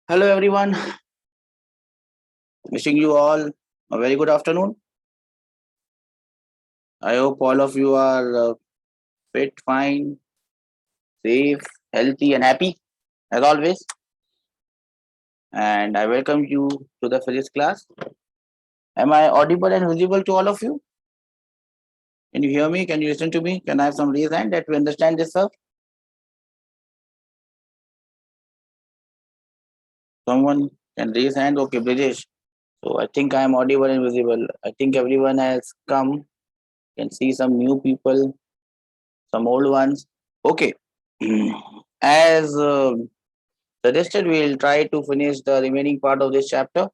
Hello, everyone. Wishing you all a very good afternoon. I hope all of you are fit, fine, safe, healthy, and happy as always. And I welcome you to the physics class. Am I audible and visible to all of you? Can you hear me? Can you listen to me? Can I have some raise hand that we understand this, sir? Someone can raise hand. Okay, Brijesh. So I think I am audible and visible. I think everyone has come. Can see some new people, some old ones. Okay. As suggested, we'll try to finish the remaining part of this chapter.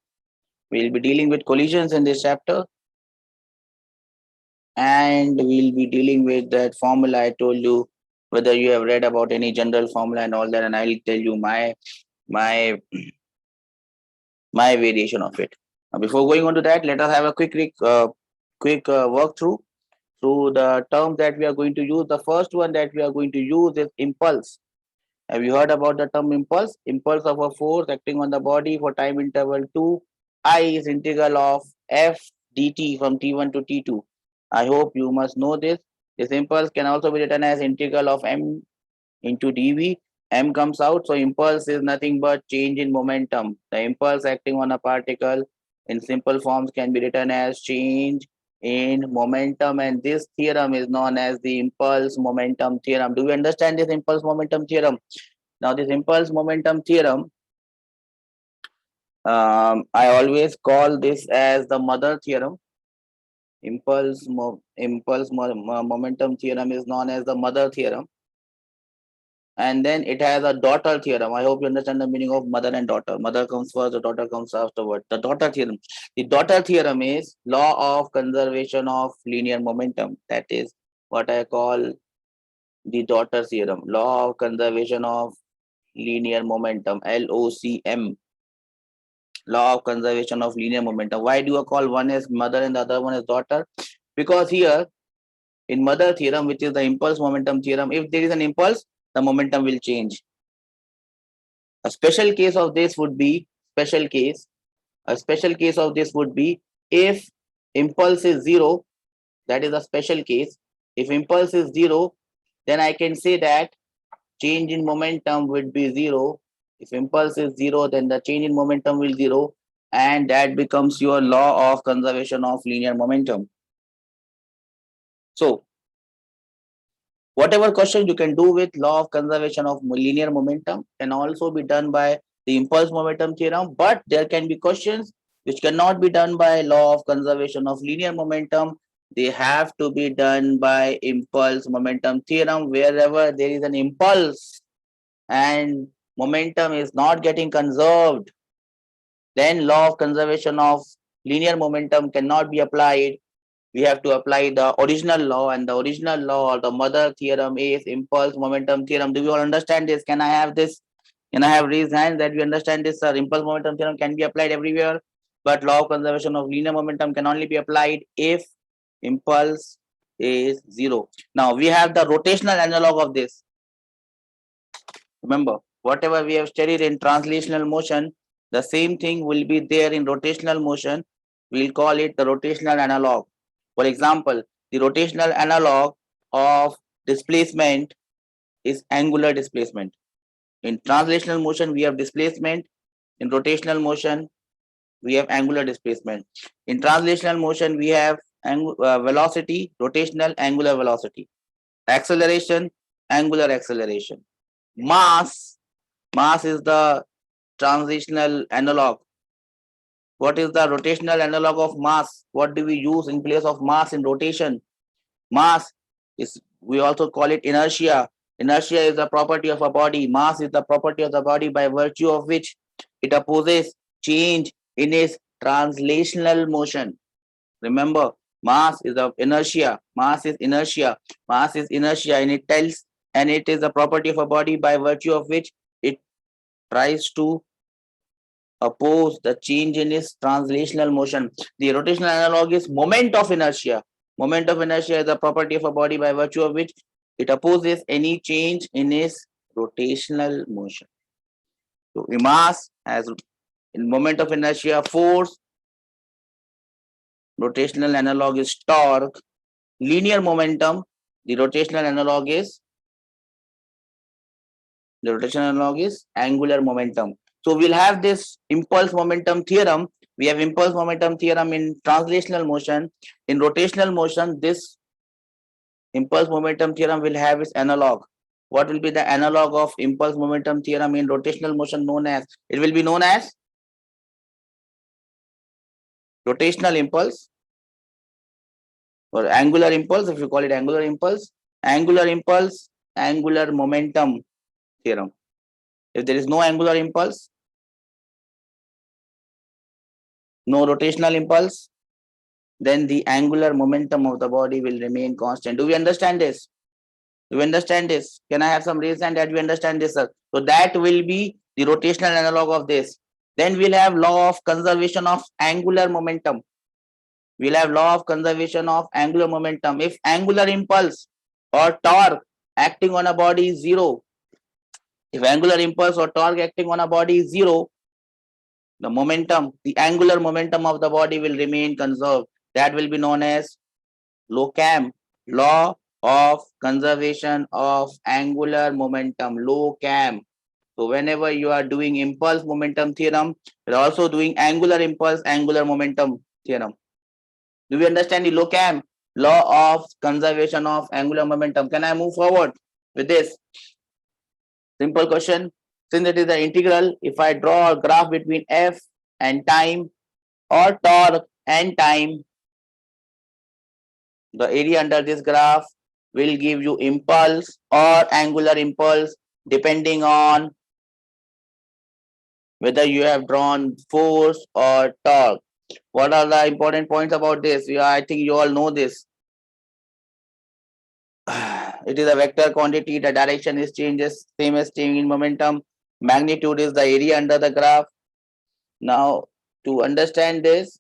We'll be dealing with collisions in this chapter, and we'll be dealing with that formula I told you, whether you have read about any general formula and all that, and I'll tell you my my variation of it. Now, before going on to that, let us have a quick walk through the terms that we are going to use. The first one that we are going to use is impulse. Have you heard about the term impulse? Impulse of a force acting on the body for time interval 2. I is integral of f dt from t1 to t2. I hope you must know this. This impulse can also be written as integral of m into dv. M comes out, so impulse is nothing but change in momentum. The impulse acting on a particle in simple forms can be written as change in momentum, and this theorem is known as the impulse momentum theorem. Do you understand this impulse momentum theorem? Now, this impulse momentum theorem, I always call this as the mother theorem. Momentum theorem is known as the mother theorem, and then it has a daughter theorem. I hope you understand the meaning of mother and daughter. Mother comes first, the daughter comes afterward. The daughter theorem. The daughter theorem is law of conservation of linear momentum. That is what I call the daughter theorem. Law of conservation of linear momentum. LOCM. Law of conservation of linear momentum. Why do I call one as mother and the other one as daughter? Because here in mother theorem, which is the impulse momentum theorem, if there is an impulse, the momentum will change. A special case of this would be a special case of this would be if impulse is zero. That is a special case. If impulse is zero, then I can say that change in momentum would be zero. If impulse is zero, then the change in momentum will zero, and that becomes your law of conservation of linear momentum. So whatever question you can do with law of conservation of linear momentum can also be done by the impulse momentum theorem, but there can be questions which cannot be done by law of conservation of linear momentum. They have to be done by impulse momentum theorem. Wherever there is an impulse and momentum is not getting conserved, then law of conservation of linear momentum cannot be applied. We have to apply the original law, and the original law or the mother theorem is impulse momentum theorem. Do we all understand this? Can I have this? Can I have raised hands that we understand this, sir? Impulse momentum theorem can be applied everywhere, but law of conservation of linear momentum can only be applied if impulse is zero. Now we have the rotational analog of this. Remember, whatever we have studied in translational motion, the same thing will be there in rotational motion. We'll call it the rotational analog. For example, the rotational analog of displacement is angular displacement. In translational motion, we have displacement. In rotational motion, we have angular displacement. In translational motion, we have velocity, rotational angular velocity. Acceleration, angular acceleration. Mass is the transitional analog. What is the rotational analog of mass? What do we use in place of mass in rotation? Mass is, we also call it inertia. Inertia is the property of a body. Mass is the property of the body by virtue of which it opposes change in its translational motion. Remember, mass is the inertia. Mass is inertia. Mass is inertia, and it is the property of a body by virtue of which it tries to oppose the change in its translational motion. The rotational analog is moment of inertia. Moment of inertia is a property of a body by virtue of which it opposes any change in its rotational motion. So mass has in moment of inertia force, rotational analog is torque, linear momentum, the rotational analog is angular momentum. So we'll have this impulse momentum theorem. We have impulse momentum theorem in translational motion. In rotational motion, this impulse momentum theorem will have its analog. What will be the analog of impulse momentum theorem in rotational motion? It will be known as rotational impulse or angular impulse, if you call it angular impulse, angular momentum theorem. If there is no angular impulse, no rotational impulse, then the angular momentum of the body will remain constant. Do we understand this? Do you understand this? Can I have some reason that we understand this, sir? So that will be the rotational analog of this. Then we'll have law of conservation of angular momentum. We'll have law of conservation of angular momentum. If angular impulse or torque acting on a body is zero, if angular impulse or torque acting on a body is zero, the momentum, the angular momentum of the body will remain conserved. That will be known as LOCAM, law of conservation of angular momentum, LOCAM. So whenever you are doing impulse momentum theorem, you're also doing angular impulse, angular momentum theorem. Do we understand the LOCAM, law of conservation of angular momentum? Can I move forward with this? Simple question. Since it is the integral, if I draw a graph between f and time or torque and time, the area under this graph will give you impulse or angular impulse depending on whether you have drawn force or torque. What are the important points about this? I think you all know this. It is a vector quantity. The direction is changes, same as change in momentum. Magnitude is the area under the graph. Now, to understand this,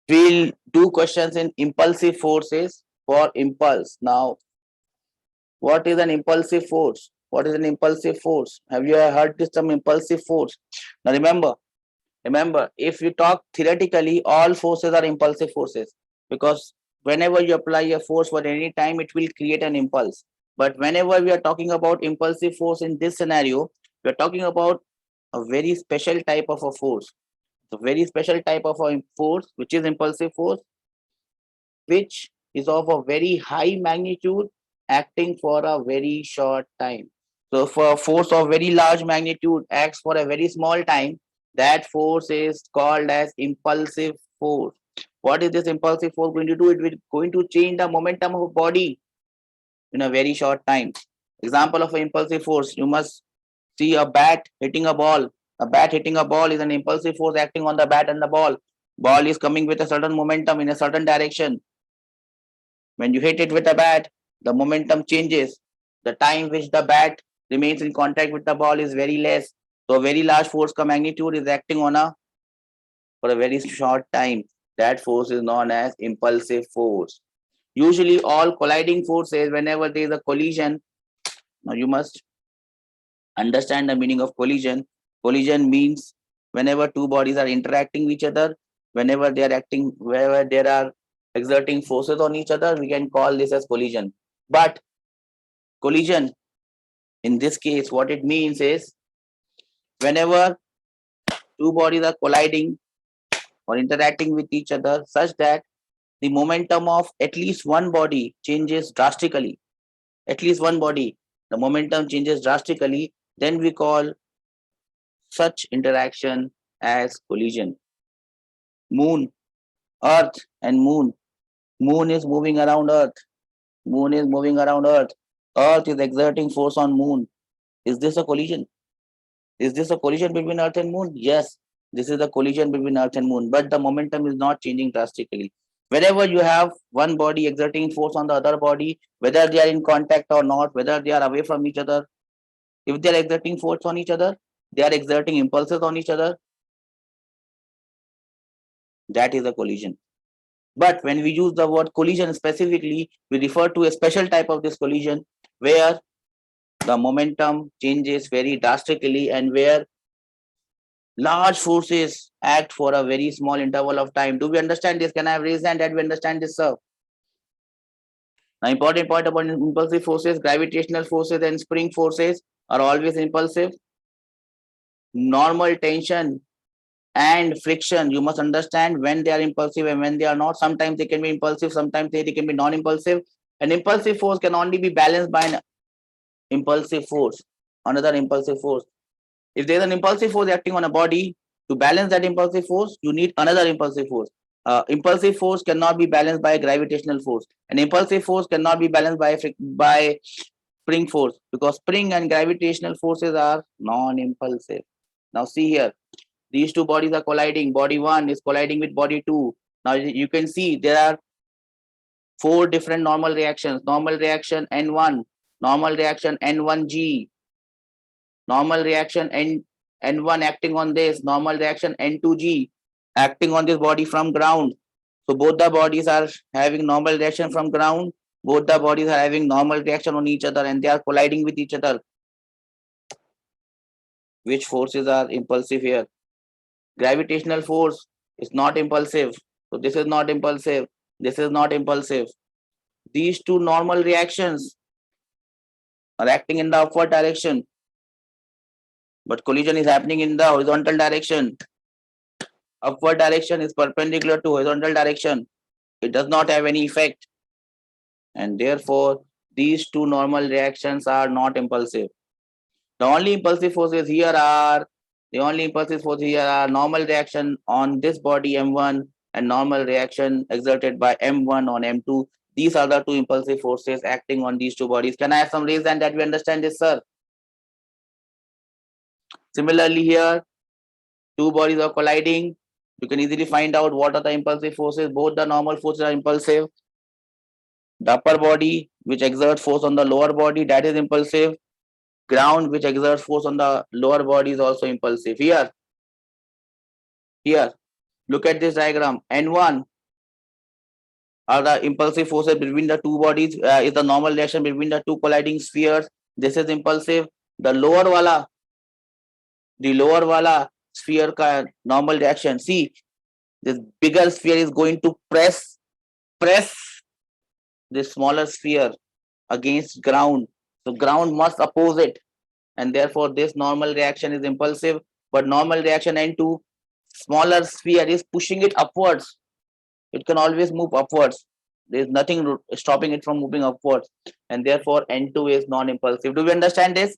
we'll do questions in impulsive forces for impulse. Now, what is an impulsive force? What is an impulsive force? Have you heard this term impulsive force? Now remember, if you talk theoretically, all forces are impulsive forces, because whenever you apply a force for any time, it will create an impulse. But whenever we are talking about impulsive force in this scenario, we are talking about a very special type of a force. A very special type of a force, which is impulsive force, which is of a very high magnitude acting for a very short time. So for a force of very large magnitude acts for a very small time, that force is called as impulsive force. What is this impulsive force going to do? It will going to change the momentum of a body in a very short time. Example of an impulsive force, you must see a bat hitting a ball. A bat hitting a ball is an impulsive force acting on the bat and the ball. Ball is coming with a certain momentum in a certain direction. When you hit it with a bat, the momentum changes. The time which the bat remains in contact with the ball is very less. So a very large force ka magnitude is acting on for a very short time. That force is known as impulsive force. Usually all colliding forces, whenever there is a collision, now you must understand the meaning of collision. Collision means whenever two bodies are interacting with each other, whenever they are acting, wherever there are exerting forces on each other, we can call this as collision. But collision, in this case, what it means is whenever two bodies are colliding or interacting with each other such that the momentum of at least one body changes drastically, at least one body, the momentum changes drastically, then we call such interaction as collision. Moon, Earth and moon. Moon is moving around Earth. Moon is moving around Earth. Earth is exerting force on moon. Is this a collision? Is this a collision between Earth and moon? Yes, this is a collision between Earth and moon, but the momentum is not changing drastically. Whenever you have one body exerting force on the other body, whether they are in contact or not, whether they are away from each other, if they are exerting force on each other, they are exerting impulses on each other, that is a collision. But when we use the word collision specifically, we refer to a special type of this collision where the momentum changes very drastically, and where large forces act for a very small interval of time. Do we understand this? Can I have raised hand that we understand this, sir? Now, important point about impulsive forces: gravitational forces and spring forces are always impulsive. Normal tension and friction, you must understand when they are impulsive and when they are not. Sometimes they can be impulsive, sometimes they can be non-impulsive. An impulsive force can only be balanced by an impulsive force, another impulsive force. If there's an impulsive force acting on a body, to balance that impulsive force, you need another impulsive force. Impulsive force cannot be balanced by a gravitational force. An impulsive force cannot be balanced by spring force, because spring and gravitational forces are non-impulsive. Now see here, these two bodies are colliding. Body 1 is colliding with body 2. Now you can see there are 4 different normal reactions. Normal reaction N1, normal reaction N1G, normal reaction N1 acting on this, normal reaction N2G acting on this body from ground. So both the bodies are having normal reaction from ground. Both the bodies are having normal reaction on each other, and they are colliding with each other. Which forces are impulsive here? Gravitational force is not impulsive. So this is not impulsive. This is not impulsive. These two normal reactions are acting in the upward direction, but collision is happening in the horizontal direction. Upward direction is perpendicular to horizontal direction. It does not have any effect, and therefore these two normal reactions are not impulsive. The only impulsive forces here are normal reaction on this body M1 and normal reaction exerted by M1 on M2. These are the two impulsive forces acting on these two bodies. Can I have some reason that we understand this, sir? Similarly here, two bodies are colliding. You can easily find out what are the impulsive forces. Both the normal forces are impulsive. The upper body, which exerts force on the lower body, that is impulsive. Ground, which exerts force on the lower body, is also impulsive. Here, look at this diagram. N1 are the impulsive forces between the two bodies, is the normal reaction between the two colliding spheres. This is impulsive. The lower wala sphere ka normal reaction. See, this bigger sphere is going to press this smaller sphere against ground. So ground must oppose it, and therefore this normal reaction is impulsive. But normal reaction N2, smaller sphere is pushing it upwards. It can always move upwards. There is nothing stopping it from moving upwards, and therefore N2 is non-impulsive. Do we understand this?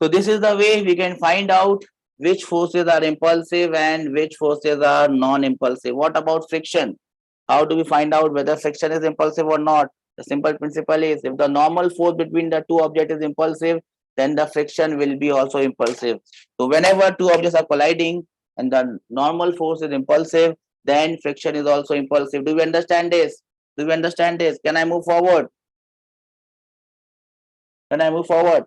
So this is the way we can find out which forces are impulsive and which forces are non-impulsive. What about friction? How do we find out whether friction is impulsive or not? The simple principle is, if the normal force between the two objects is impulsive, then the friction will be also impulsive. So whenever two objects are colliding and the normal force is impulsive, then friction is also impulsive. Do we understand this? Do we understand this? Can I move forward? Can I move forward?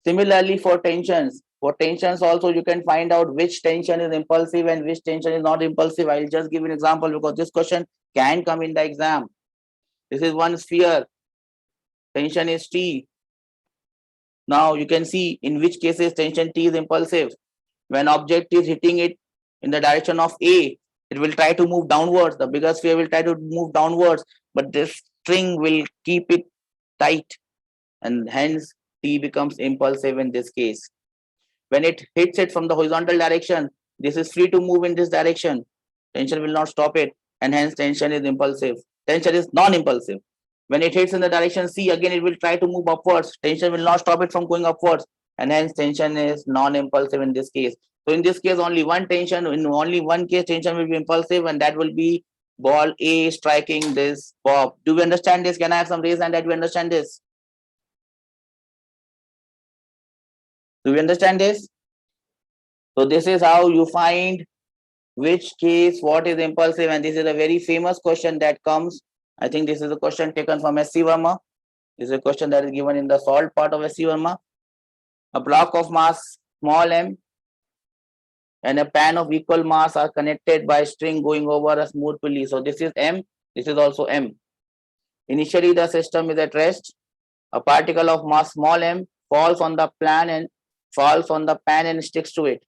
Similarly, for tensions also you can find out which tension is impulsive and which tension is not impulsive. I'll just give an example because this question can come in the exam. This is one sphere. Tension is T. Now you can see in which cases tension T is impulsive. When object is hitting it in the direction of A, it will try to move downwards. The bigger sphere will try to move downwards, but this string will keep it tight, and hence T becomes impulsive in this case. When it hits it from the horizontal direction, this is free to move in this direction. Tension will not stop it, and hence tension is impulsive. Tension is non-impulsive. When it hits in the direction C, again it will try to move upwards. Tension will not stop it from going upwards, and hence tension is non-impulsive in this case. So in this case, only one tension, in only one case, tension will be impulsive, and that will be ball A striking this bob. Do we understand this? Can I have some reason that we understand this? Do we understand this? So this is how you find which case what is impulsive, and this is a very famous question that comes. I think this is a question taken from S.C. Verma. This is a question that is given in the solved part of S.C. Verma. A block of mass small m and a pan of equal mass are connected by a string going over a smooth pulley. So this is M, this is also M. Initially the system is at rest. A particle of mass small m falls on the pan and sticks to it.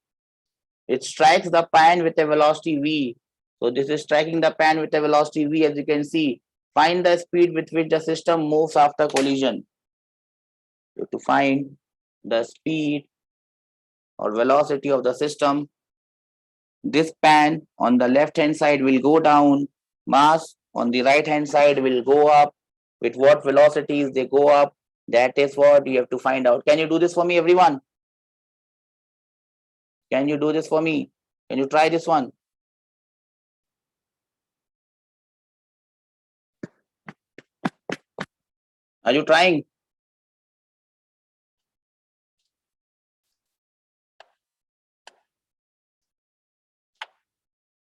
It strikes the pan with a velocity v. So this is striking the pan with a velocity v, as you can see. Find the speed with which the system moves after collision. So to find the speed or velocity of the system, this pan on the left hand side will go down, mass on the right hand side will go up. With what velocities they go up, that is what you have to find out. Can you do this for me, everyone? Can you do this for me? Can you try this one? Are you trying?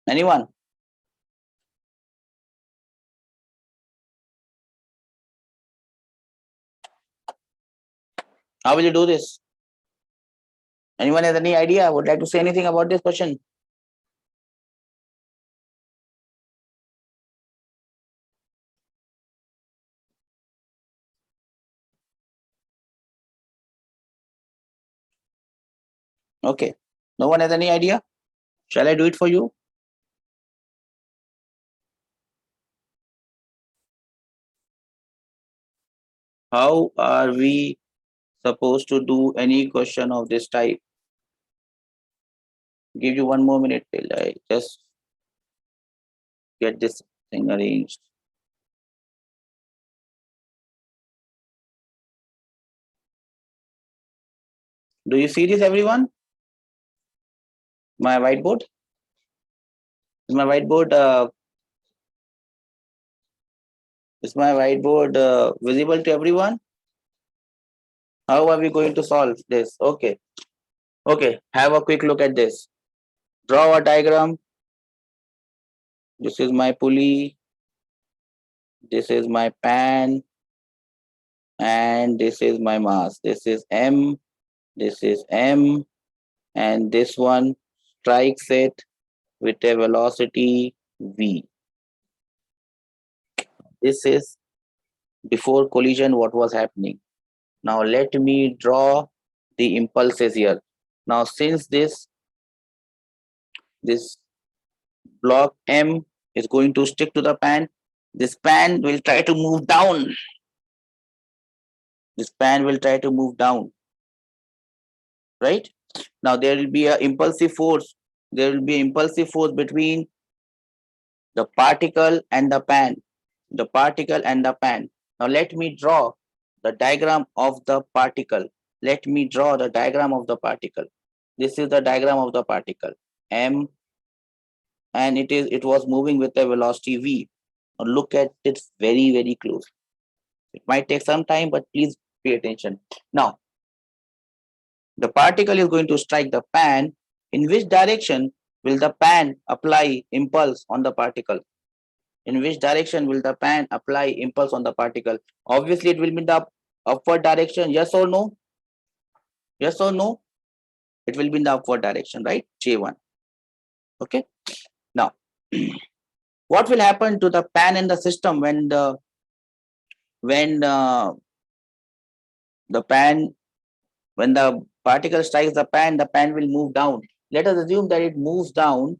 Anyone? How will you do this? Anyone has any idea? Would like to say anything about this question? Okay. No one has any idea? Shall I do it for you? How are we supposed to do any question of this type? Give you 1 more minute till I just get this thing arranged. Do you see this, everyone? My whiteboard? Is my whiteboard visible to everyone? How are we going to solve this? Okay. Okay. Have a quick look at this. Draw a diagram. This is my pulley. This is my pan. And this is my mass. This is M. This is M. And this one strikes it with a velocity v. This is before collision what was happening. Now let me draw the impulses here. Now since this block M is going to stick to the pan, this pan will try to move down. This pan will try to move down. Right? Now there will be an impulsive force. There will be an impulsive force between the particle and the pan. The particle and the pan. Now let me draw the diagram of the particle. Let me draw the diagram of the particle. This is the diagram of the particle M, and it was moving with a velocity v. Now look at it very close. It might take some time, but please pay attention. Now the particle is going to strike the pan. In which direction will the pan apply impulse on the particle? In which direction will the pan apply impulse on the particle? Obviously, it will be in the upward direction. Yes or no? Yes or no? It will be in the upward direction, right? J1. Okay. Now, what will happen to the pan in the system when the particle strikes the pan will move down. Let us assume that it moves down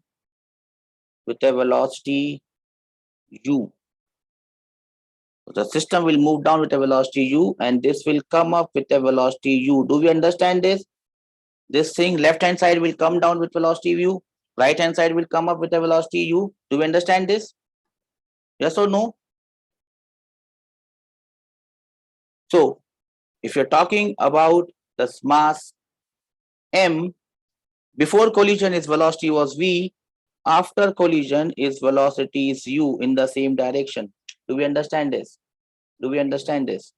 with a velocity u. The system will move down with a velocity u, and this will come up with a velocity u. Do we understand this? This thing, left hand side will come down with velocity u, right hand side will come up with a velocity u. Do we understand this? Yes or no? So, if you're talking about the mass m, before collision its velocity was v, after collision its velocity is u in the same direction. Do we understand this? Do we understand this?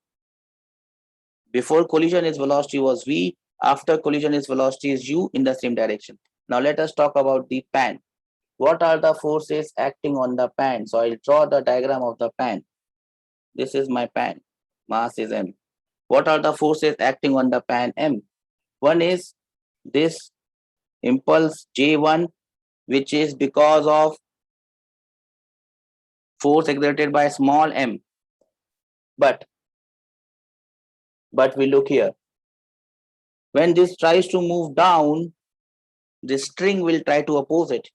Before collision its velocity was v, after collision its velocity is u in the same direction. Now let us talk about the pan. What are the forces acting on the pan? So I'll draw the diagram of the pan. This is my pan. Mass is m. What are the forces acting on the pan m? One is this impulse J1, which is because of force exerted by small m. But But we look here. When this tries to move down, the string will try to oppose it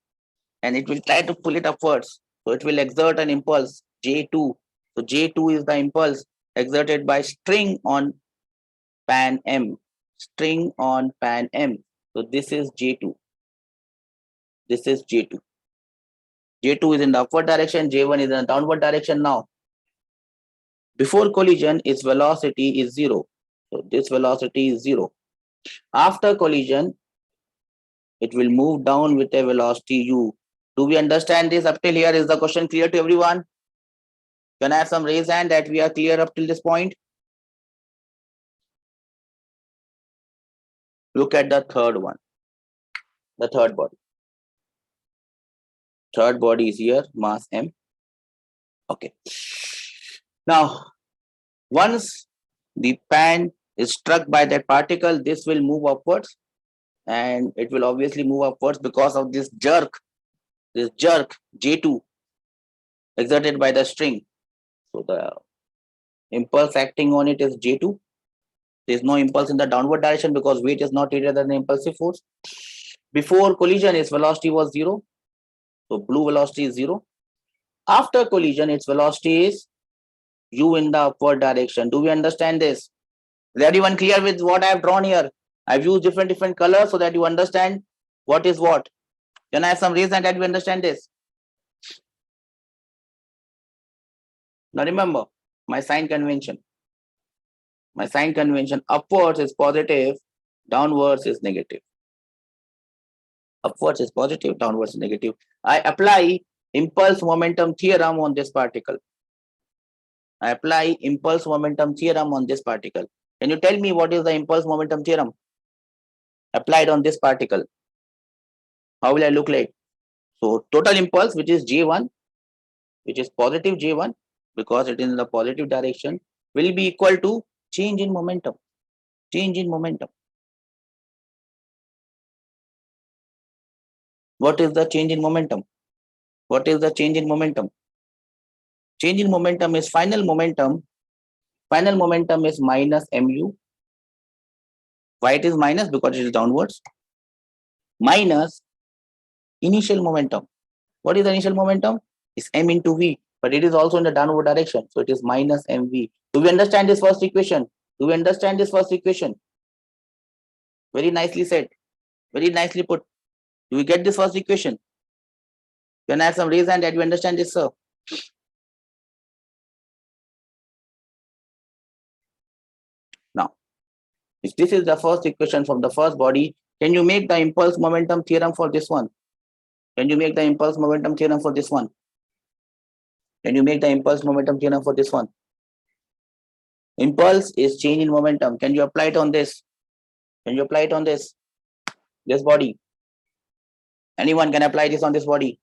and it will try to pull it upwards. So it will exert an impulse, J2. So J2 is the impulse exerted by string on pan M. String on pan M. So this is J2. This is J2. J2 is in the upward direction, J1 is in the downward direction now. Before collision, its velocity is 0. So this velocity is 0. After collision, it will move down with a velocity u. Do we understand this up till here? Is the question clear to everyone? Can I have some raise hand that we are clear up till this point? Look at the third one. The third body. Third body is here, mass m. Okay. Now, once the pan is struck by that particle, this will move upwards and it will obviously move upwards because of this jerk J2 exerted by the string. So the impulse acting on it is J2. There is no impulse in the downward direction because weight is not treated as an impulsive force. Before collision, its velocity was 0. So blue velocity is 0. After collision, its velocity is u in the upward direction. Do we understand this? Is everyone clear with what I have drawn here? I've used different colors so that you understand what is what. Can I have some reason that you understand this? Now remember, my sign convention. My sign convention, upwards is positive, downwards is negative. Upwards is positive, downwards is negative. I apply impulse momentum theorem on this particle. I apply impulse momentum theorem on this particle. Can you tell me what is the impulse momentum theorem applied on this particle? How will I look like? So total impulse, which is J1, which is positive J1, because it is in the positive direction, will be equal to change in momentum. Change in momentum. What is the change in momentum? What is the change in momentum? Change in momentum is final momentum. Final momentum is minus mu. Why it is minus? Because it is downwards. Minus initial momentum. What is the initial momentum? It's m into v, but it is also in the downward direction. So it is minus mv. Do we understand this first equation? Do we understand this first equation? Very nicely said. Very nicely put. Do we get this first equation? Can I have some reason that you understand this, sir? Now, if this is the first equation from the first body, can you make the impulse momentum theorem for this one? Can you make the impulse momentum theorem for this one? Can you make the impulse momentum theorem for this one? Impulse is change in momentum. Can you apply it on this? Can you apply it on this body? Anyone can apply this on this body?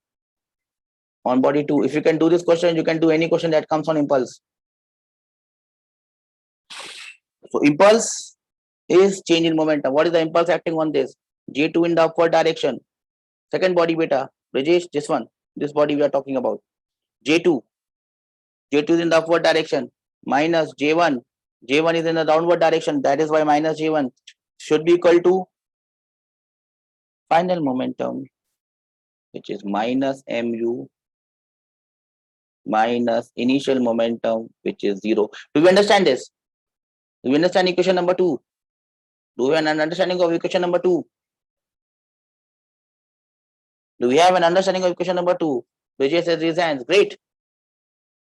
On body 2. If you can do this question, you can do any question that comes on impulse. So impulse is change in momentum. What is the impulse acting on this? J2 in the upward direction. Second body beta. Rajesh, this one. This body we are talking about. J2. J2 is in the upward direction. Minus J1. J1 is in the downward direction. That is why minus J1 should be equal to final momentum, which is minus mu minus initial momentum, which is 0. Do we understand this? Do we understand equation number 2? Do we have an understanding of equation number 2? Do we have an understanding of equation number 2? Vijay says his hands. Great.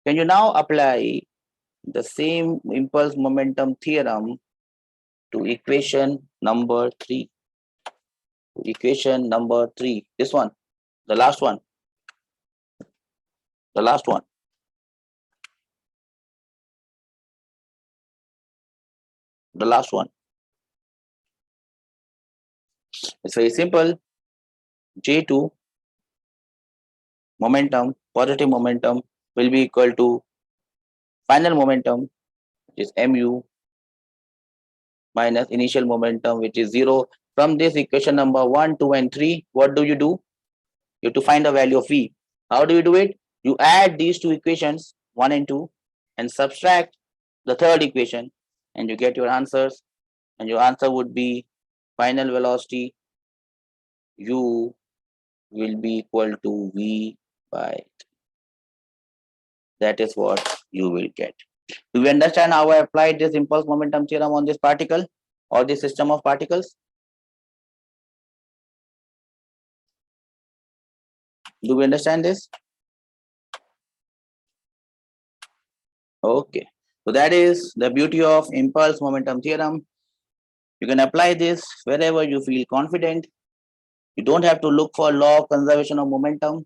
Can you now apply the same impulse momentum theorem to equation number 3? Equation number 3. This one. The last one. The last one. The last one. It's very simple. J2 momentum, positive momentum, will be equal to final momentum, which is mu minus initial momentum, which is 0. From this equation number 1, 2, and 3, what do? You have to find the value of V. How do you do it? You add these two equations, 1 and 2, and subtract the third equation. and you get your answers, and your answer would be final velocity u will be equal to v by 3. That is what you will get. Do we understand how I applied this impulse momentum theorem on this particle or this system of particles? Do we understand this? Okay. So that is the beauty of impulse momentum theorem. You can apply this wherever you feel confident. You don't have to look for law of conservation of momentum.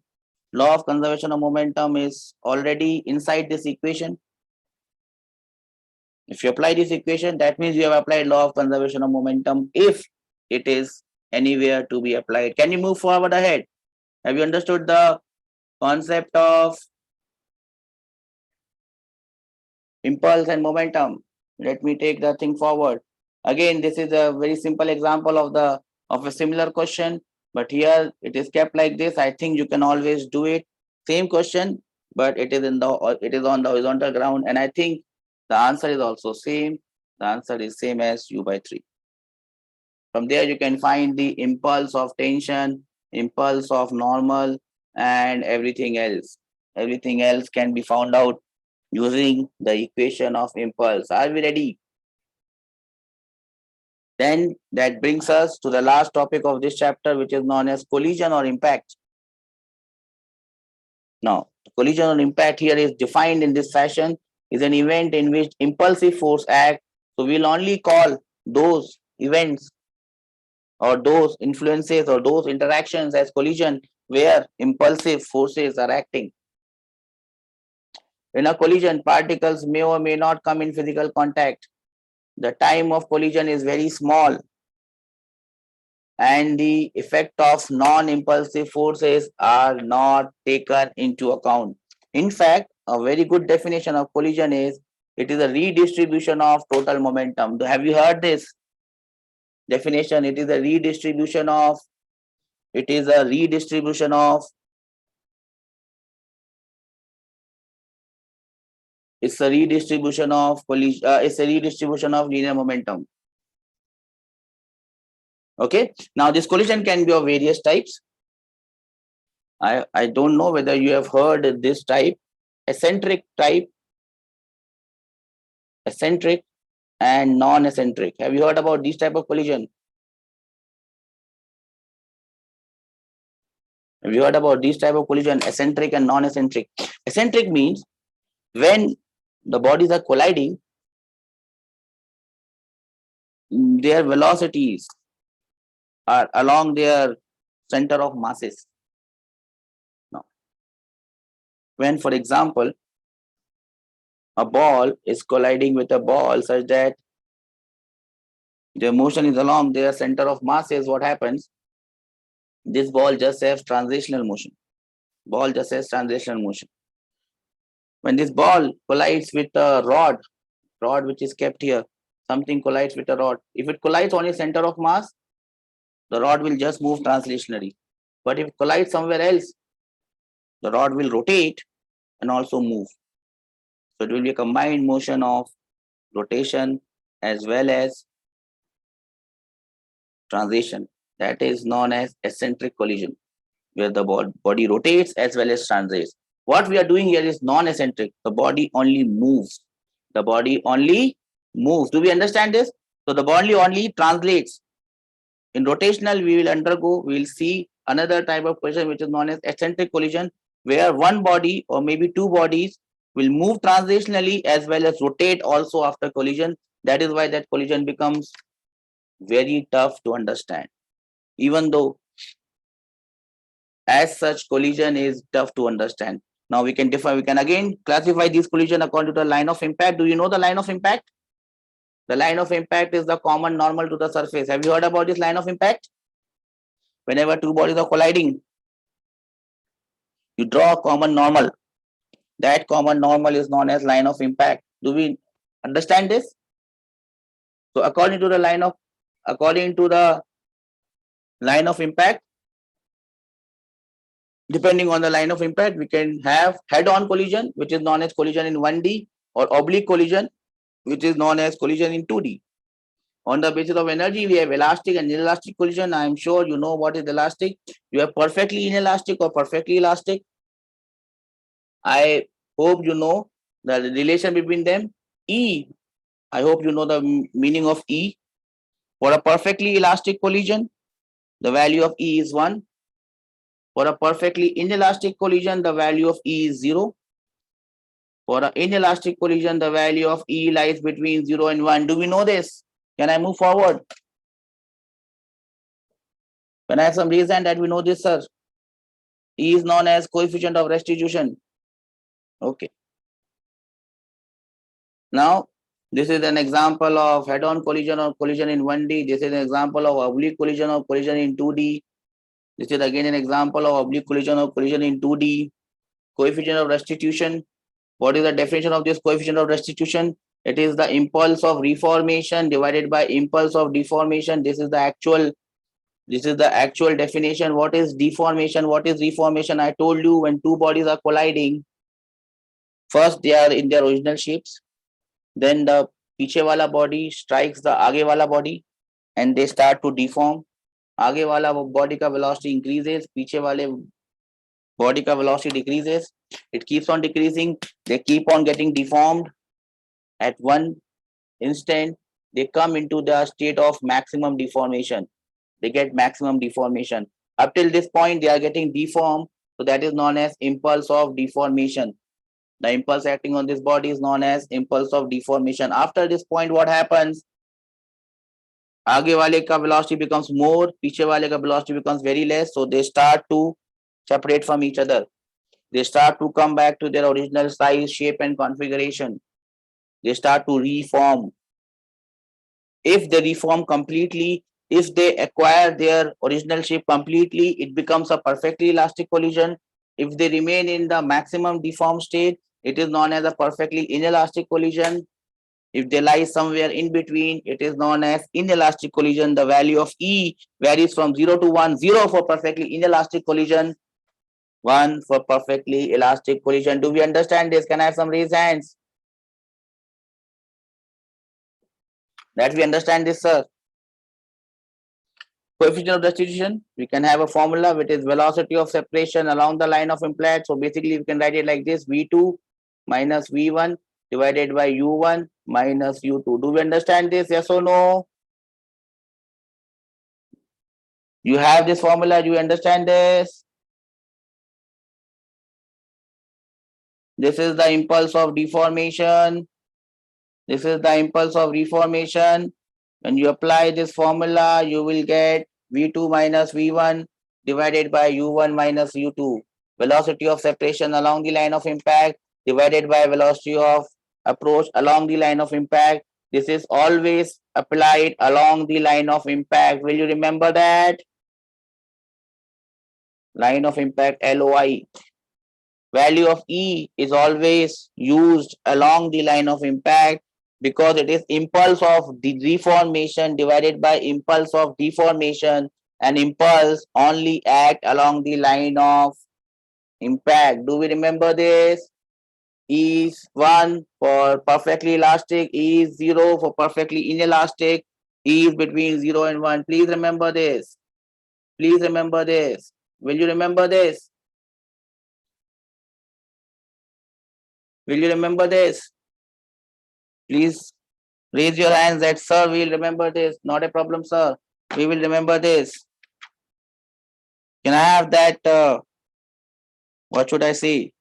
Law of conservation of momentum is already inside this equation. If you apply this equation, that means you have applied law of conservation of momentum if it is anywhere to be applied. Can you move forward ahead? Have you understood the concept of impulse and momentum? Let me take the thing forward. Again, this is a very simple example of a similar question, but here it is kept like this. I think you can always do it. Same question, but it is on the horizontal ground, and I think the answer is also same. The answer is same as u by 3. From there, you can find the impulse of tension, impulse of normal, and everything else. Everything else can be found out using the equation of impulse. Are we ready? Then that brings us to the last topic of this chapter, which is known as collision or impact. Now, collision or impact here is defined in this fashion, is an event in which impulsive force act. So we'll only call those events or those influences or those interactions as collision where impulsive forces are acting. In a collision, particles may or may not come in physical contact. The time of collision is very small, and the effect of non-impulsive forces are not taken into account. In fact, a very good definition of collision is it is a redistribution of total momentum. Have you heard this definition? It is a redistribution of it's a redistribution of collision. It's a redistribution of linear momentum. Okay. Now this collision can be of various types. I don't know whether you have heard this type, eccentric and non-eccentric. Have you heard about these type of collision? Have you heard about these type of collision, eccentric and non-eccentric? Eccentric means when the bodies are colliding, their velocities are along their center of masses. Now, when, for example, a ball is colliding with a ball such that the motion is along their center of masses, what happens? This ball just has translational motion. When this ball collides with a rod which is kept here, something collides with a rod. If it collides on a center of mass, the rod will just move translationally. But if it collides somewhere else, the rod will rotate and also move. So it will be a combined motion of rotation as well as translation. That is known as eccentric collision, where the body rotates as well as translates. What we are doing here is non-eccentric. The body only moves. Do we understand this? So the body only translates. In rotational, we will see another type of collision which is known as eccentric collision, where one body or maybe two bodies will move translationally as well as rotate also after collision. That is why that collision becomes very tough to understand. Even though as such collision is tough to understand. Now we can again classify this collision according to the line of impact. Do you know the line of impact? The line of impact is the common normal to the surface. Have you heard about this line of impact? Whenever two bodies are colliding, you draw a common normal. That common normal is known as line of impact. Do we understand this? So according to the line of impact, depending on the line of impact, we can have head-on collision, which is known as collision in 1D, or oblique collision, which is known as collision in 2D. On the basis of energy, we have elastic and inelastic collision. I am sure you know what is elastic. You have perfectly inelastic or perfectly elastic. I hope you know the relation between them. E, I hope you know the meaning of E. For a perfectly elastic collision, the value of E is 1. For a perfectly inelastic collision, the value of E is 0. For an inelastic collision, the value of E lies between 0 and 1. Do we know this? Can I move forward? Can I have some reason that we know this, sir? E is known as coefficient of restitution. Okay. Now, this is an example of head-on collision or collision in 1D. This is an example of oblique collision or collision in 2D. This is again an example of oblique collision or collision in 2D. Coefficient of restitution. What is the definition of this coefficient of restitution? It is the impulse of reformation divided by impulse of deformation. This is the actual definition. What is deformation? What is reformation? I told you when two bodies are colliding, first they are in their original shapes. Then the पीछे वाला body strikes the आगे वाला body and they start to deform. आगे वाला body का velocity increases, पीछे वाले body का velocity decreases. It keeps on decreasing. They keep on getting deformed. At one instant, they come into the state of maximum deformation. They get maximum deformation. Up till this point, they are getting deformed. So that is known as impulse of deformation. The impulse acting on this body is known as impulse of deformation. After this point, what happens? आगे वाले का velocity becomes more, पीछे वाले का velocity becomes very less. So they start to separate from each other. They start to come back to their original size, shape, and configuration. They start to reform. If they reform completely, if they acquire their original shape completely, it becomes a perfectly elastic collision. If they remain in the maximum deformed state, it is known as a perfectly inelastic collision. If they lie somewhere in between, it is known as inelastic collision. The value of E varies from 0 to 1, 0 for perfectly inelastic collision, 1 for perfectly elastic collision. Do we understand this? Can I have some raised hands? That we understand this, sir. Coefficient of restitution, we can have a formula which is velocity of separation along the line of impact. So basically we can write it like this: V2 minus V1 divided by U1 minus U2. Do we understand this? Yes or no? You have this formula, do you understand this? This is the impulse of deformation. This is the impulse of reformation. When you apply this formula, you will get V2 minus V1 divided by U1 minus U2. Velocity of separation along the line of impact divided by velocity of approach along the line of impact. This is always applied along the line of impact. Will you remember that? Line of impact, LOI. Value of E is always used along the line of impact because it is impulse of reformation divided by impulse of deformation, and impulse only act along the line of impact. Do we remember this? E is 1 for perfectly elastic, E is 0 for perfectly inelastic, E is between 0 and 1. Please remember this. Please remember this. Will you remember this? Will you remember this? Please raise your hands that, sir, we will remember this. Not a problem, sir. We will remember this. Can I have that, what should I say,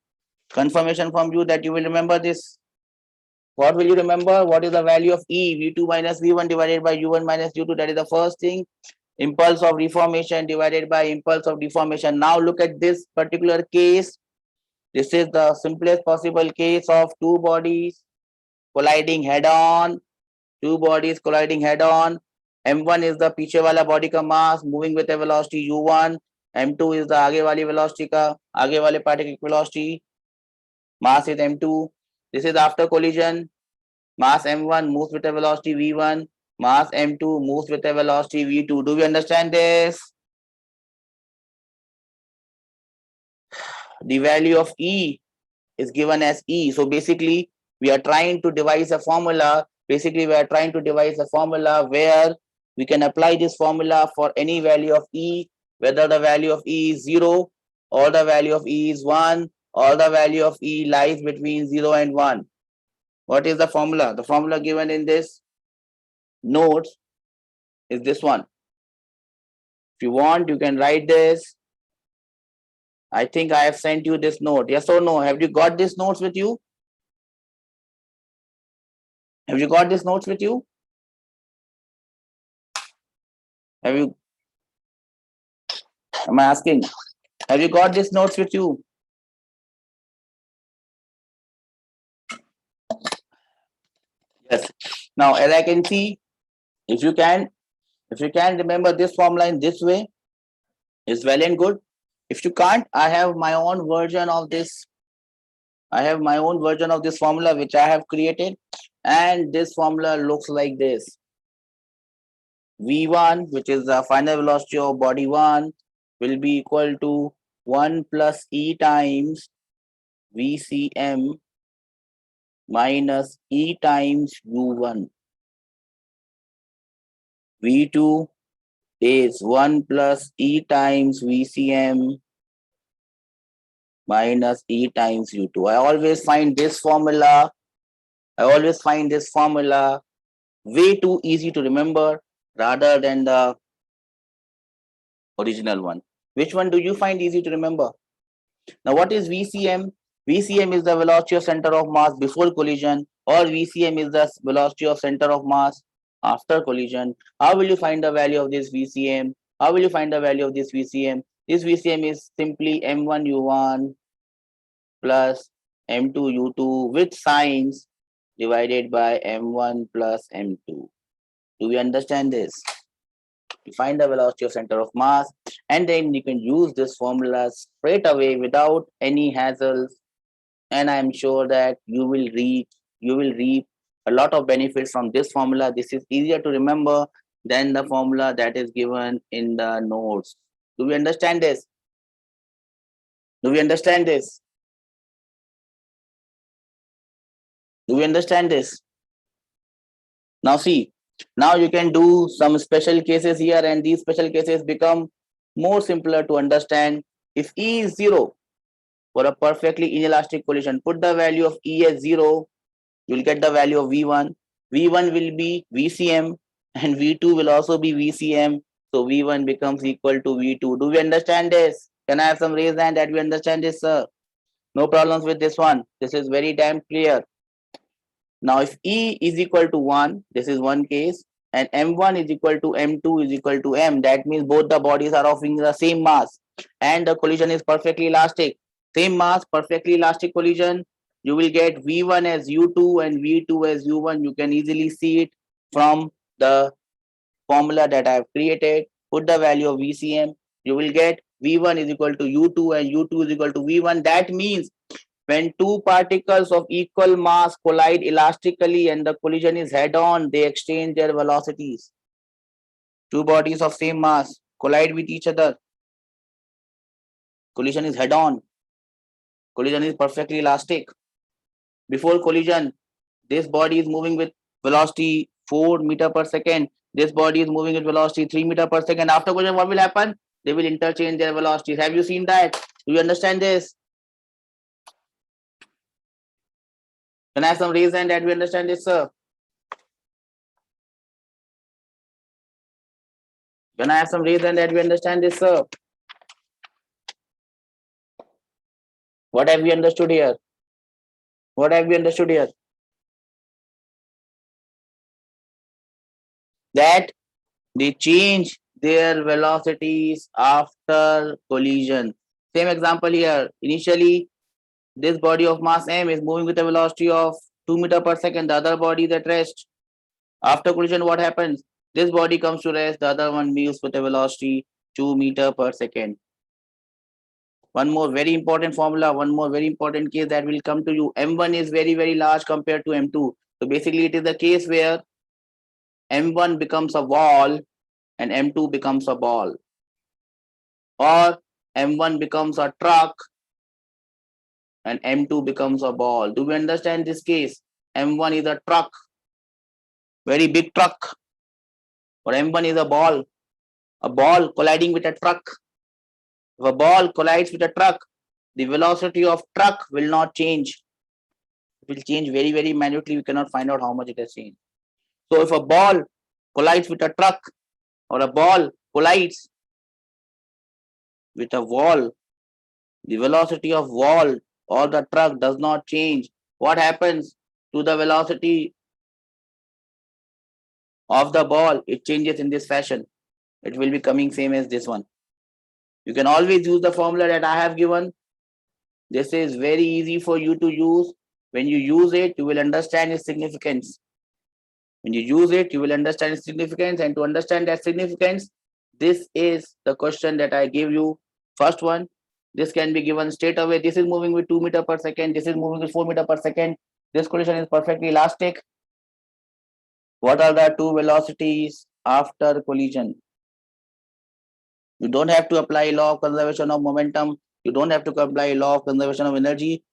confirmation from you that you will remember this? What will you remember? What is the value of E? V2 minus V1 divided by U1 minus U2. That is the first thing. Impulse of reformation divided by impulse of deformation. Now look at this particular case. This is the simplest possible case of two bodies colliding head-on. Two bodies colliding head-on. M1 is the पीछे वाला body का mass moving with a velocity U1. M2 is the आगे वाली velocity का आगे वाले particle velocity. Mass is M2. This is after collision. Mass M1 moves with a velocity V1. Mass M2 moves with a velocity V2. Do we understand this? The value of E is given as E. So basically, we are trying to devise a formula Basically, we are trying to devise a formula where we can apply this formula for any value of E, whether the value of E is 0 or the value of E is 1 or the value of E lies between 0 and 1. What is the formula? The formula given in this notes is this one. If you want, you can write this. I think I have sent you this note. Yes or no? Have you got these notes with you? Have you got these notes with you? Have you? Am I asking? Have you got these notes with you? Yes. Now, as I can see, if you can remember this formula in this way, it's well and good. If you can't, I have my own version of this. I have my own version of this formula which I have created, and this formula looks like this. V1, which is the final velocity of body 1, will be equal to 1 plus E times VCM minus E times U1. V2 is 1 plus E times VCM minus E times U2. I always find this formula way too easy to remember rather than the original one. Which one do you find easy to remember? Now, what is VCM? VCM is the velocity of center of mass before collision, or VCM is the velocity of center of mass after collision. How will you find the value of this VCM? How will you find the value of this VCM? This VCM is simply M1U1 plus M2U2 with signs divided by M1 plus M2. Do we understand this? You find the velocity of center of mass, and then you can use this formula straight away without any hassles. And I'm sure that you will reap a lot of benefits from this formula. This is easier to remember than the formula that is given in the notes. Do we understand this? Do we understand this? Do we understand this? Now see, now you can do some special cases here, and these special cases become more simpler to understand. If E is 0 for a perfectly inelastic collision, put the value of E as 0, you'll get the value of V1. V1 will be VCM and V2 will also be VCM. So V1 becomes equal to V2. Do we understand this? Can I have some raise hand that we understand this, sir? No problems with this one. This is very damn clear. Now, if E is equal to 1, this is one case, and M1 is equal to M2 is equal to M, that means both the bodies are offering the same mass and the collision is perfectly elastic. Same mass, perfectly elastic collision, you will get V1 as U2 and V2 as U1. You can easily see it from the formula that I have created. Put the value of VCM, you will get V1 is equal to U2 and U2 is equal to V1. That means when two particles of equal mass collide elastically and the collision is head-on, they exchange their velocities. Two bodies of same mass collide with each other. Collision is head-on. Collision is perfectly elastic. Before collision, this body is moving with velocity 4 meter per second. This body is moving with velocity 3 meter per second. After collision, what will happen? They will interchange their velocities. Have you seen that? Do you understand this? Can I have some reason that we understand this, sir? Can I have some reason that we understand this, sir? What have we understood here? What have we understood here? That they change their velocities after collision. Same example here. Initially, this body of mass M is moving with a velocity of 2 meter per second. The other body is at rest. After collision, what happens? This body comes to rest. The other one moves with a velocity 2 meter per second. One more very important formula, one more very important case that will come to you. M1 is very, very large compared to M2. So basically, it is the case where M1 becomes a wall and M2 becomes a ball. Or M1 becomes a truck and M2 becomes a ball. Do we understand this case? M1 is a truck very big truck, or M1 is a ball colliding with a truck. If a ball collides with a truck, the velocity of truck will not change. It will change very, very minutely. We cannot find out how much it has changed. So if a ball collides with a truck, or a ball collides with a wall, the velocity of wall or the truck does not change. What happens to the velocity of the ball? It changes in this fashion. It will be coming same as this one. You can always use the formula that I have given. This is very easy for you to use. When you use it, you will understand its significance. When you use it, you will understand its significance. And to understand that significance, this is the question that I give you. First one, this can be given straight away. This is moving with 2 meters per second. This is moving with 4 meters per second. This collision is perfectly elastic. What are the two velocities after collision? You don't have to apply law of conservation of momentum. You don't have to apply law of conservation of energy.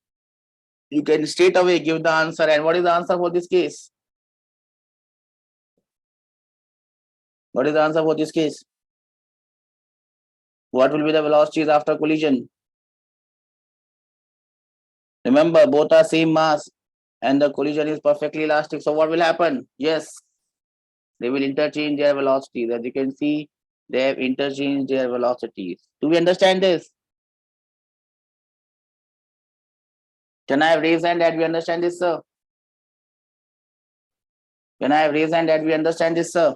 You can straight away give the answer. And what is the answer for this case? What is the answer for this case? What will be the velocities after collision? Remember, both are same mass and the collision is perfectly elastic. So what will happen? Yes, they will interchange their velocities. As you can see, they have interchanged their velocities. Do we understand this? Can I have raised hand that we understand this, sir? Can I have raised hand that we understand this, sir?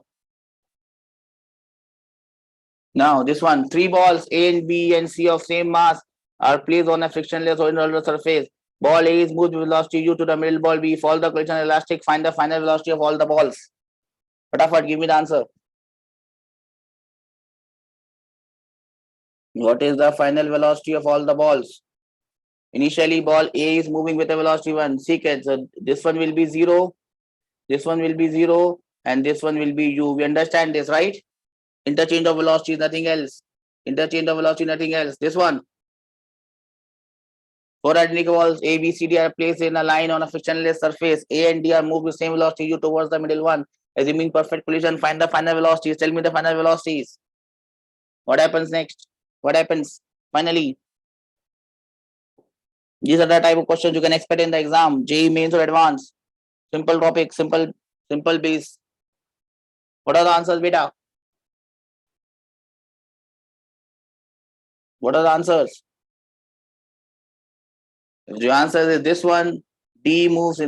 Now, this one, 3 balls A and B and C of same mass are placed on a frictionless horizontal surface. Ball A is moved with velocity u to the middle ball B. Follow the collision elastic. Find the final velocity of all the balls. Fatafat, give me the answer. What is the final velocity of all the balls? Initially, ball A is moving with a velocity 1. Secant. So this one will be 0. This one will be 0. And this one will be u. We understand this, right? Interchange of velocity is nothing else. Interchange of velocity, nothing else. This one. 4 identical balls A, B, C, D are placed in a line on a frictionless surface. A and D are moved with same velocity u towards the middle one. Assuming perfect collision, find the final velocities. Tell me the final velocities. What happens next? What happens finally? These are the type of questions you can expect in the exam. JEE mains or advanced. Simple topic, simple base. What are the answers, beta? What are the answers? If the answer is this one, D moves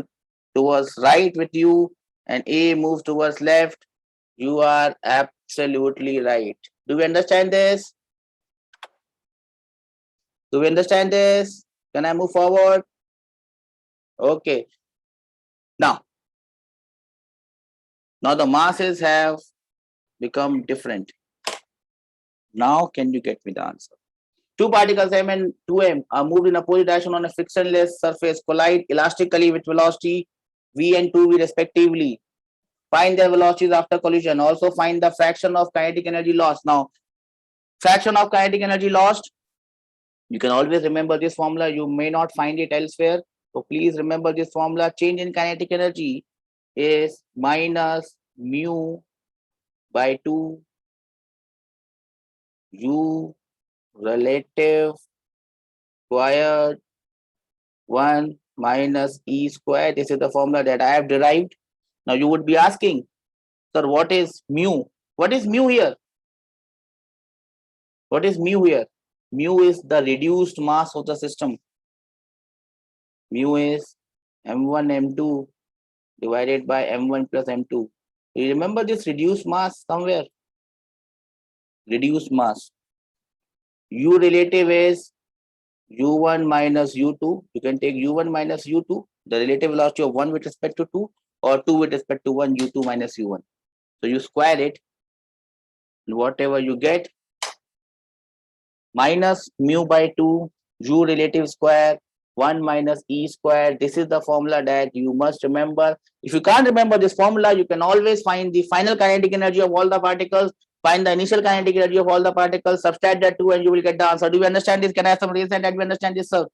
towards right with you and A moves towards left, you are absolutely right. Do we understand this? Do we understand this? Can I move forward? Okay. Now the masses have become different. Now can you get me the answer? Two particles M and 2M are moved in opposite direction on a frictionless surface, collide elastically with velocity v and 2v respectively. Find their velocities after collision. Also find the fraction of kinetic energy lost. Now, fraction of kinetic energy lost, you can always remember this formula. You may not find it elsewhere. So please remember this formula. Change in kinetic energy is minus mu by 2 u relative squared 1 minus E squared. This is the formula that I have derived. Now you would be asking, sir, what is mu? What is mu here? What is mu here? Mu is the reduced mass of the system. Mu is m1 m2 divided by m1 plus m2. You remember this reduced mass somewhere? Reduced mass. U relative is u1 minus u2. You can take u1 minus u2, the relative velocity of 1 with respect to 2, or 2 with respect to 1, u2 minus u1. So you square it, and whatever you get, minus mu by 2, u relative square, 1 minus E square. This is the formula that you must remember. If you can't remember this formula, you can always find the final kinetic energy of all the particles, find the initial kinetic energy of all the particles, subtract that 2 and you will get the answer. Do you understand this? Can I have some reason that we understand this, sir?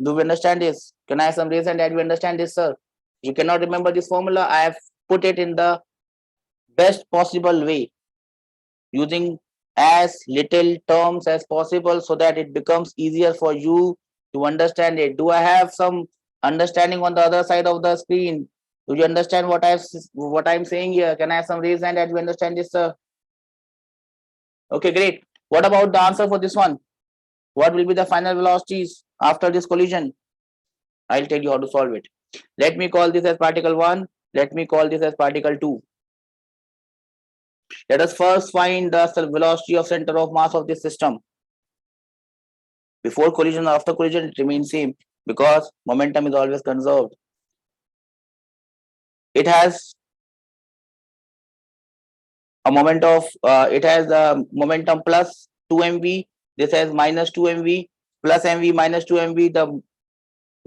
Do we understand this? Can I have some reason that we understand this, sir? You cannot remember this formula. I have put it in the best possible way, using as little terms as possible so that it becomes easier for you to understand it. Do I have some understanding on the other side of the screen? Do you understand what I'm saying here? Can I have some reason that you understand this, sir? Okay, great. What about the answer for this one? What will be the final velocities after this collision? I'll tell you how to solve it. Let me call this as particle 1. Let me call this as particle 2. Let us first find the velocity of center of mass of this system. Before collision or after collision, it remains same because momentum is always conserved. It has a moment of, it has a momentum plus 2 mv. This has minus 2 mv, plus mv, minus 2 mv. The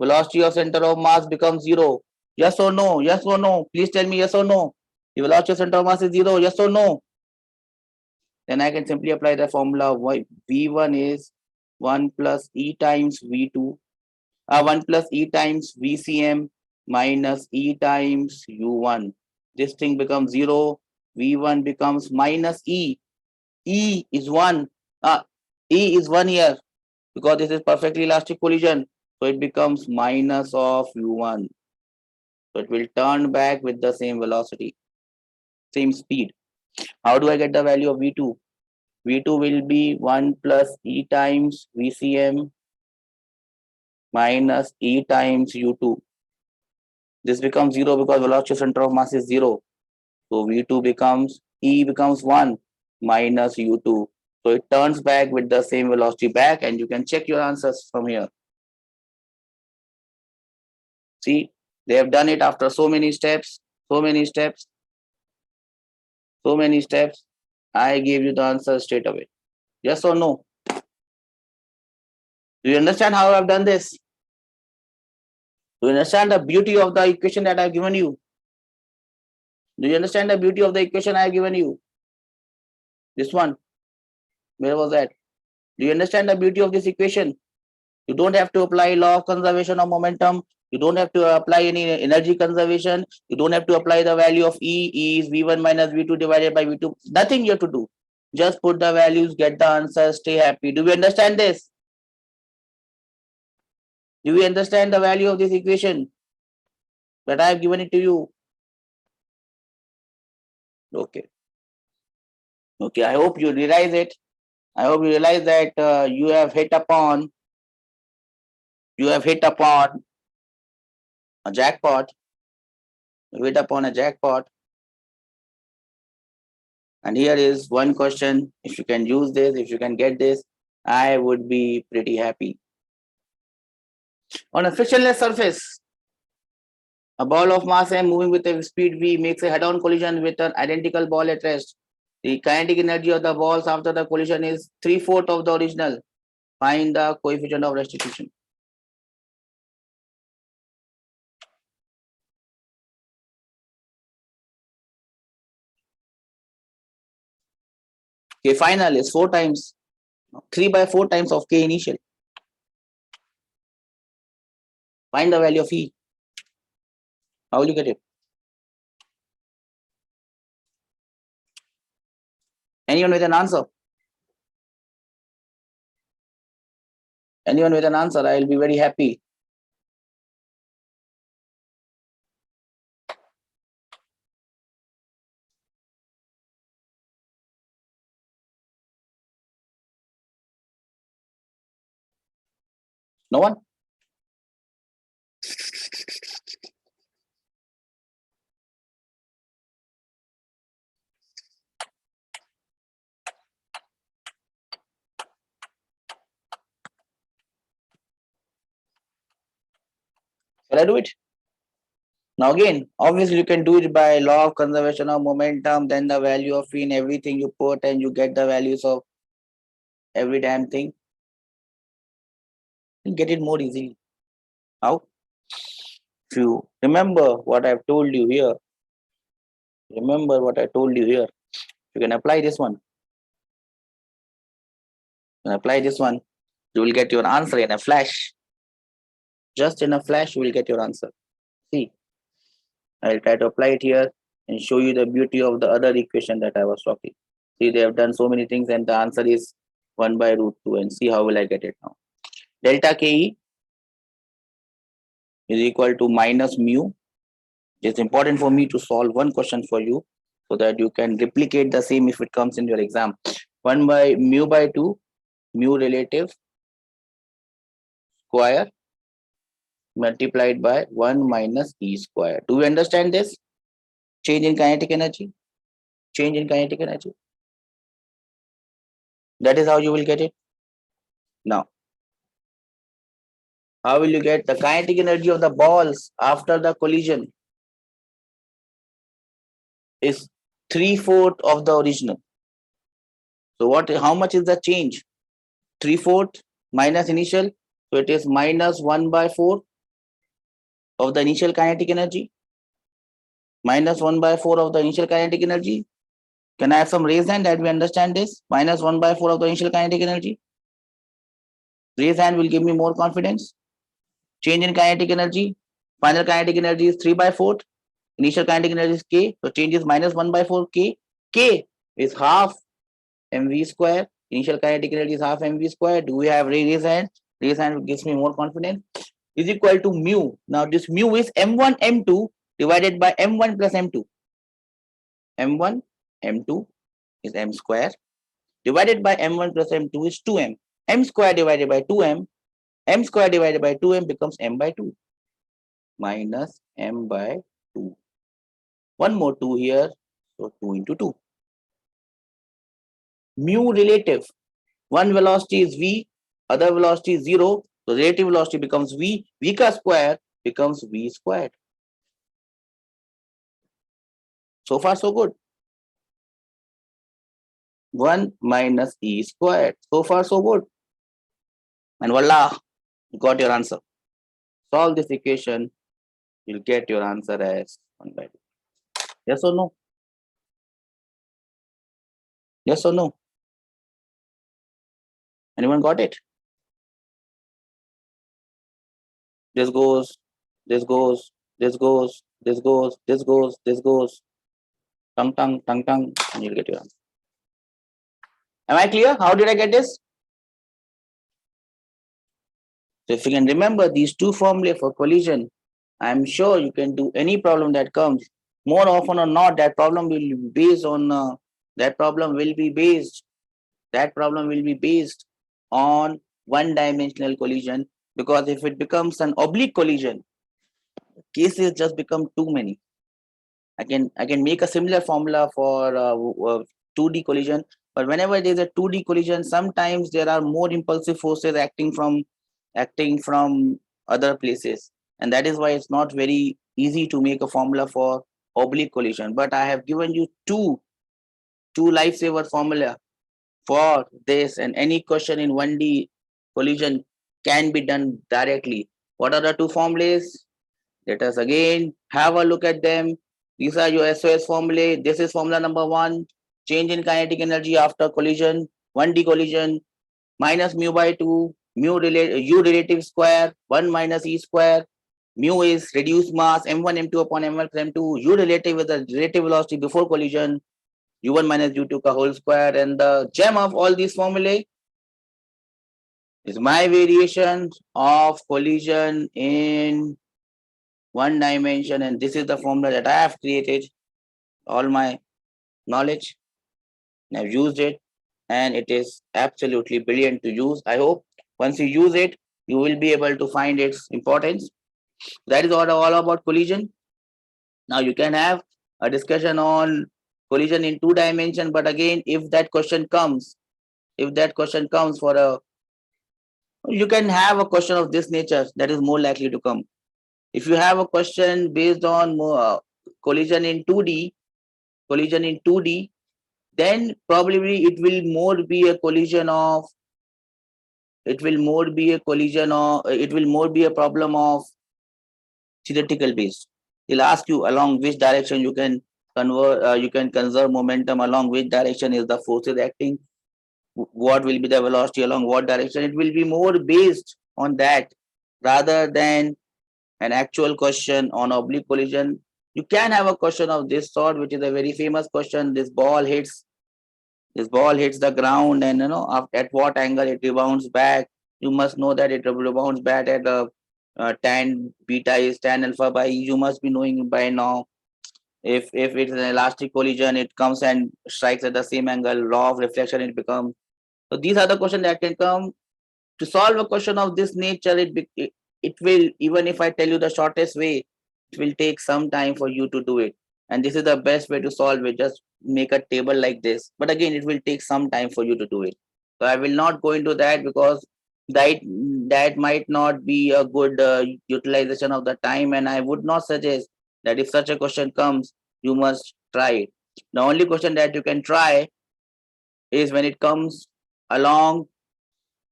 velocity of center of mass becomes 0. Yes or no? Yes or no? Please tell me yes or no. The velocity of center of mass is 0. Yes or no? Then I can simply apply the formula. V1 is 1 plus E times V2, 1 plus E times VCM minus E times U1. This thing becomes 0. V1 becomes minus E. E is 1. E is 1 here because this is perfectly elastic collision. So it becomes minus of U1. So it will turn back with the same velocity, same speed. How do I get the value of V2? V2 will be 1 plus E times VCM minus E times U2. This becomes 0 because velocity of center of mass is 0. So V2 becomes, E becomes 1 minus U2. So it turns back with the same velocity back, and you can check your answers from here. See, they have done it after so many steps, so many steps, so many steps. I gave you the answer straight away. Yes or no? Do you understand how I've done this? Do you understand the beauty of the equation that I've given you? Do you understand the beauty of the equation I've given you? This one. Where was that? Do you understand the beauty of this equation? You don't have to apply law of conservation of momentum. You don't have to apply any energy conservation. You don't have to apply the value of E. E is V1 minus V2 divided by V2. Nothing you have to do. Just put the values, get the answer, stay happy. Do we understand this? Do we understand the value of this equation that I have given it to you? Okay. Okay, I hope you realize it. I hope you realize that you have hit upon a jackpot. You hit upon a jackpot. And here is one question. If you can use this, if you can get this, I would be pretty happy. On a frictionless surface, a ball of mass m moving with a speed v makes a head-on collision with an identical ball at rest. The kinetic energy of the balls after the collision is 3/4 of the original. Find the coefficient of restitution. K final is 4 times, 3/4 times of K initial. Find the value of E. How will you get it? Anyone with an answer? Anyone with an answer? I will be very happy. No one? Shall I do it? Now again, obviously you can do it by law of conservation of momentum, then the value of E in everything you put, and you get the values of every damn thing. You get it more easily. How? If you remember what I've told you here, you can apply this one. You can apply this one, you will get your answer in a flash. Just in a flash, you will get your answer. See, I'll try to apply it here and show you the beauty of the other equation that I was talking. See, they have done so many things and the answer is 1 by root 2, and see how will I get it now. Delta Ke is equal to minus mu. It's important for me to solve one question for you so that you can replicate the same if it comes in your exam. 1 by mu by 2, mu relative square multiplied by 1 minus E square. Do you understand this? Change in kinetic energy. Change in kinetic energy. That is how you will get it. Now, how will you get the kinetic energy of the balls after the collision? Is 3/4 of the original. So what? How much is the change? 3/4 minus initial. So it is minus 1 by 4 of the initial kinetic energy. Minus 1 by 4 of the initial kinetic energy. Can I have some raise hand that we understand this? Minus 1 by 4 of the initial kinetic energy. Raise hand will give me more confidence. Change in kinetic energy. Final kinetic energy is 3 by 4. Initial kinetic energy is K. So change is minus 1 by 4 K. K is half mv square. Initial kinetic energy is half mv square. Do we have raise hand? Raise hand gives me more confidence. Is equal to mu. Now this mu is m1 m2 divided by m1 plus m2. m1 m2 is m square divided by m1 plus m2 is 2m. M square divided by 2m. M square divided by 2m becomes m by 2 minus m by 2. One more 2 here. So 2 into 2. Mu relative. One velocity is v, other velocity is 0. So relative velocity becomes v. V ka square becomes v squared. So far so good. 1 minus e squared. So far so good. And voila, you got your answer. Solve this equation, you'll get your answer as 1 by 2. Yes or no? Yes or no? Anyone got it? This goes, this goes, this goes, this goes, this goes, this goes. Tung, tung, tung, tung, and you'll get your answer. Am I clear? How did I get this? So if you can remember these two formulae for collision, I'm sure you can do any problem that comes. More often or not, that problem will be based on on one-dimensional collision, because if it becomes an oblique collision, cases just become too many. I can make a similar formula for 2D collision, but whenever there's a 2D collision, sometimes there are more impulsive forces acting from other places, and that is why it's not very easy to make a formula for oblique collision. But I have given you two lifesaver formula for this, and any question in 1D collision can be done directly. What are the two formulas? Let us again have a look at them. These are your SOS formulae. This is formula number 1. Change in kinetic energy after collision, 1D collision, minus mu by 2, u relative square, 1 minus e square. Mu is reduced mass, m1, m2 upon m1 plus m2. U relative is the relative velocity before collision, u1 minus u2 ka whole square. And the gem of all these formulae is my variation of collision in one dimension, and this is the formula that I have created. All my knowledge, I've used it, and it is absolutely brilliant to use. I hope once you use it, you will be able to find its importance. That is all about collision. Now you can have a discussion on collision in 2 dimensions, but again, if that question comes for a, you can have a question of this nature that is more likely to come. If you have a question based on collision in 2D, then probably it will more be a problem of theoretical base. They'll ask you along which direction you can conserve momentum, along which direction is the forces acting, what will be the velocity along what direction. It will be more based on that rather than an actual question on oblique collision. You can have a question of this sort, which is a very famous question. This ball hits the ground, and at what angle it rebounds back. You must know that it rebounds back at tan beta is tan alpha by E. You must be knowing by now. If it's an elastic collision, it comes and strikes at the same angle. Law of reflection, it becomes. So these are the questions that can come. To solve a question of this nature, it will, even if I tell you the shortest way, it will take some time for you to do it. And this is the best way to solve it. Just make a table like this. But again, it will take some time for you to do it. So I will not go into that, because that that might not be a good utilization of the time. And I would not suggest that if such a question comes, you must try it. The only question that you can try is when it comes along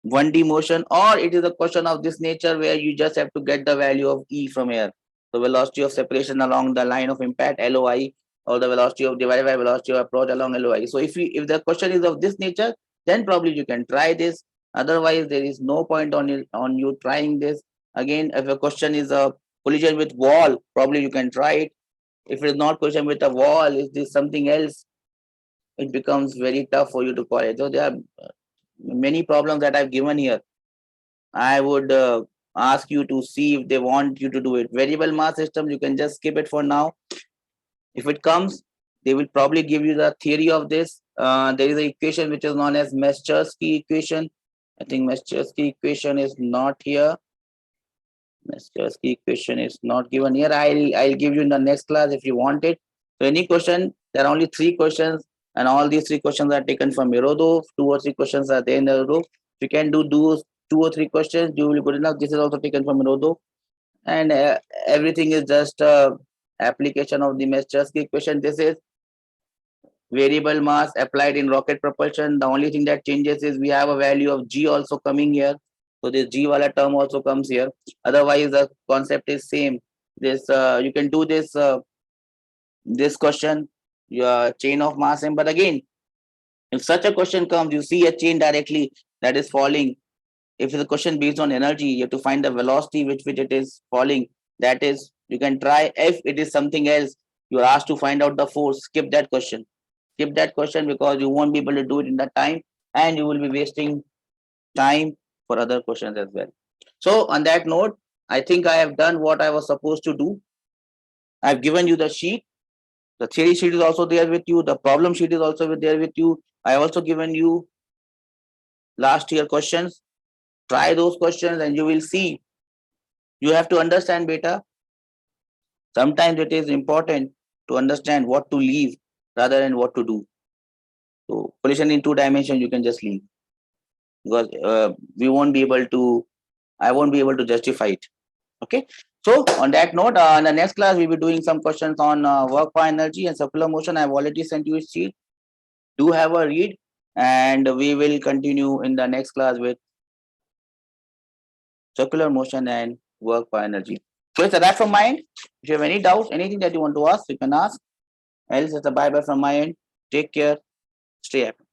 1D motion, or it is a question of this nature where you just have to get the value of E from here. The velocity of separation along the line of impact, LOI, or the velocity of divided by velocity of approach along LOI. So if the question is of this nature, then probably you can try this. Otherwise, there is no point on you trying this. Again, if a question is a collision with wall, probably you can try it. If it is not collision with a wall, is this something else? It becomes very tough for you to call it. So there are many problems that I've given here. I would ask you to see if they want you to do it. Variable mass system, you can just skip it for now. If it comes, they will probably give you the theory of this. There is an equation which is known as Meszkowski equation. I think Meszkowski equation is not here. Meszkowski equation is not given here. I'll give you in the next class if you want it. So any question, there are only 3 questions, and all these 3 questions are taken from Mirodov. 2 or 3 questions are there in the group. If you can do 2 or 3 questions, you will be good enough. This is also taken from Mirodov, and everything is just application of the Meszkowski equation. This is variable mass applied in rocket propulsion. The only thing that changes is we have a value of G also coming here. So this G wala term also comes here. Otherwise, the concept is same. This you can do this question, your chain of mass. But again, if such a question comes, you see a chain directly that is falling. If it's a question based on energy, you have to find the velocity which it is falling. That is, you can try. If it is something else, you are asked to find out the force. Skip that question. Skip that question, because you won't be able to do it in that time, and you will be wasting time for other questions as well. So on that note, I think I have done what I was supposed to do. I've given you the sheet. The theory sheet is also there with you. The problem sheet is also there with you. I have also given you last year questions. Try those questions and you will see. You have to understand beta. Sometimes it is important to understand what to leave rather than what to do. So collision in 2 dimensions, you can just leave, because we won't be able to, I won't be able to justify it. Okay. So on that note, in the next class, we'll be doing some questions on work power energy and circular motion. I've already sent you a sheet. Do have a read, and we will continue in the next class with circular motion and work power energy. So it's a wrap from my end. If you have any doubts, anything that you want to ask, you can ask. Else it's a bye-bye from my end. Take care. Stay happy.